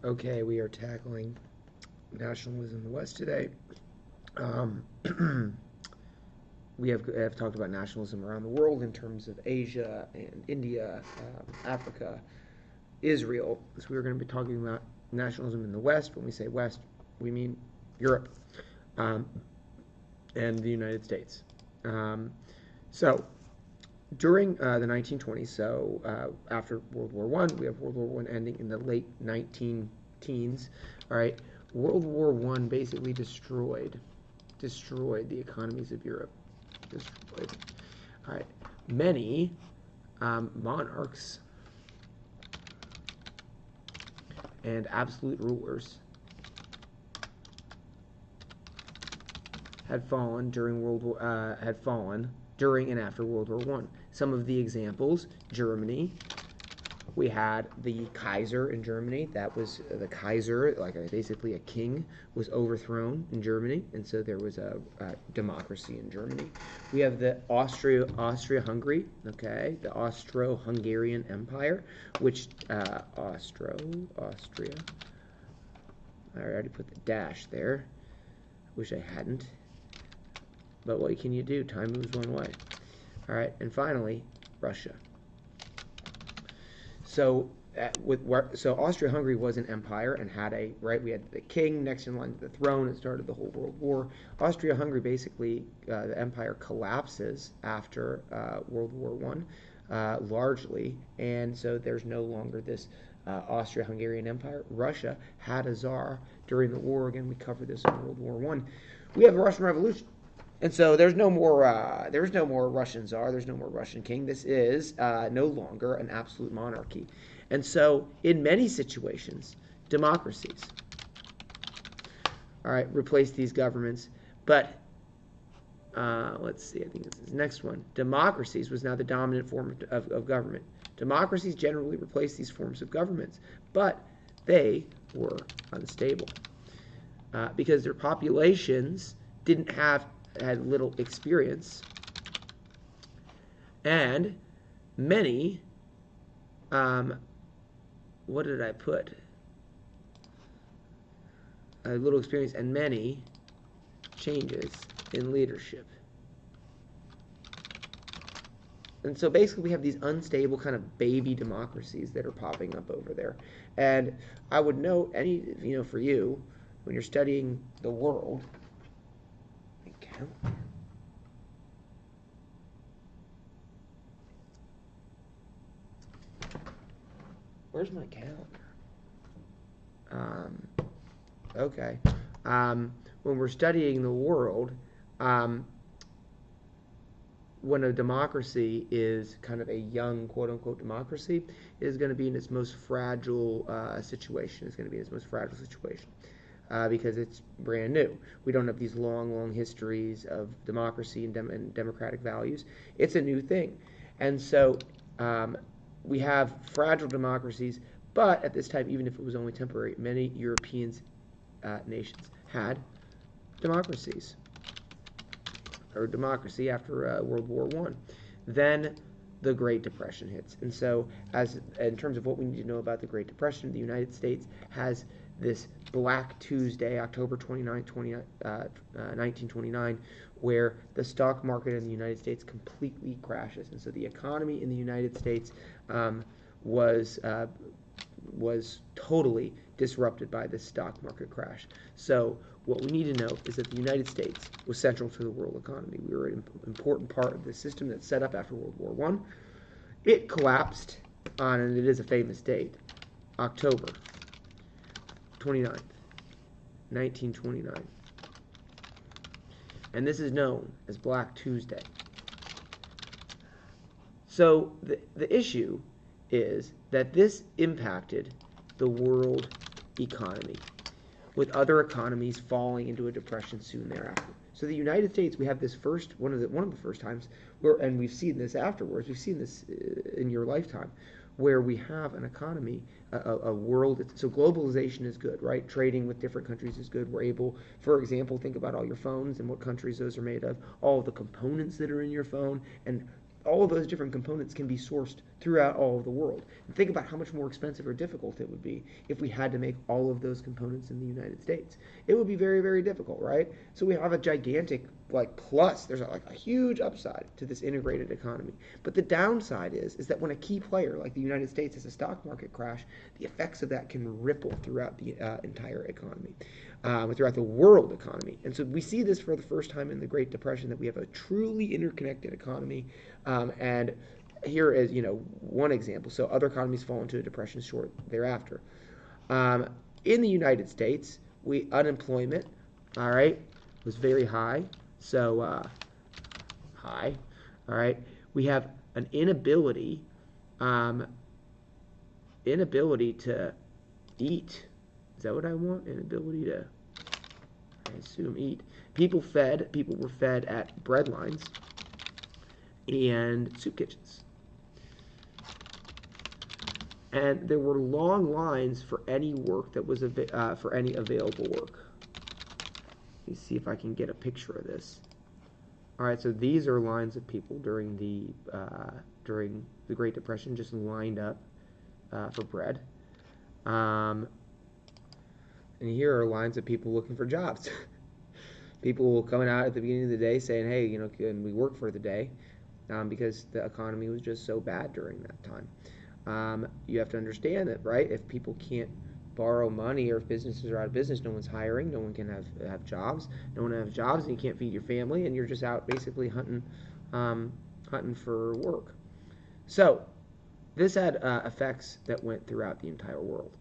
Okay, we are tackling nationalism in the West today. Um, we have talked about nationalism around the world in terms of Asia and India, Africa, Israel. So we are going to be talking about nationalism in the West. When we say West, we mean Europe um, and the United States. Um, so during the 1920s, after World War I, we have World War I ending in the late 19 teens. All right, World War I basically destroyed the economies of Europe. Destroyed. All right, many monarchs and absolute rulers had fallen during during and after World War One. Some of the examples: Germany. We had the Kaiser in Germany. That was the Kaiser, basically a king, was overthrown in Germany, and so there was a democracy in Germany. We have the Austria-Hungary, okay, the Austro-Hungarian Empire, which Austria. I already put the dash there. Wish I hadn't. But what can you do? Time moves one way. All right, and finally, Russia. So Austria-Hungary was an empire and had we had the king next in line to the throne. It started the whole World War. Austria-Hungary basically, the empire collapses after World War One, largely, and so there's no longer this Austria-Hungarian Empire. Russia had a czar during the war. Again, we covered this in World War One. We have the Russian Revolution. And so there's no more Russian czar, there's no more Russian king. This is no longer an absolute monarchy. And so in many situations, democracies, all right, replace these governments. But let's see, I think this is the next one. Democracies was now the dominant form of government. Democracies generally replaced these forms of governments, but they were unstable because their populations had little experience, and many, what did I put? Little experience and many changes in leadership. And so basically we have these unstable kind of baby democracies that are popping up over there. And I would note, for you, when you're studying the world, where's my calendar? Okay. When we're studying the world, when a democracy is kind of a young, quote-unquote, democracy, it is going to be in its most fragile situation. It's going to be in its most fragile situation. Because it's brand new. We don't have these long histories of democracy and democratic values. It's a new thing. And so we have fragile democracies, but at this time, even if it was only temporary, many European nations had democracies, or democracy after World War I. Then the Great Depression hits. And so in terms of what we need to know about the Great Depression, the United States has this Black Tuesday, October 29, 1929, where the stock market in the United States completely crashes. And so the economy in the United States was totally disrupted by this stock market crash. So what we need to know is that the United States was central to the world economy. We were an important part of the system that's set up after World War I. It collapsed on, and it is a famous date, October 29th, 1929. And this is known as Black Tuesday. So the issue is that this impacted the world economy, with other economies falling into a depression soon thereafter. So the United States, we have this one of the first times and we've seen this afterwards. We've seen this in your lifetime, where we have an economy, a world. So globalization is good, right? Trading with different countries is good. We're able, for example, think about all your phones and what countries those are made of, all of the components that are in your phone, and all of those different components can be sourced throughout all of the world. And think about how much more expensive or difficult it would be if we had to make all of those components in the United States. It would be very, very difficult, right? So we have a gigantic plus. There's a huge upside to this integrated economy. But the downside is that when a key player like the United States has a stock market crash, the effects of that can ripple throughout the entire economy, throughout the world economy. And so we see this for the first time in the Great Depression, that we have a truly interconnected economy. And here is, one example. So other economies fall into a depression short thereafter. In the United States, unemployment, all right, was very high. So high, all right. We have an inability to eat. Is that what I want? Inability to, I assume, eat. People were fed at bread lines and soup kitchens. And there were long lines for any work that was for any available work. Let me see if I can get a picture of this. All right, so these are lines of people during the Great Depression, just lined up for bread. And here are lines of people looking for jobs. People coming out at the beginning of the day saying, "Hey, can we work for the day?" Because the economy was just so bad during that time. You have to understand that, right? If people can't borrow money, or if businesses are out of business, no one's hiring, no one can have jobs. No one has jobs, and you can't feed your family, and you're just out basically hunting for work. So this had effects that went throughout the entire world.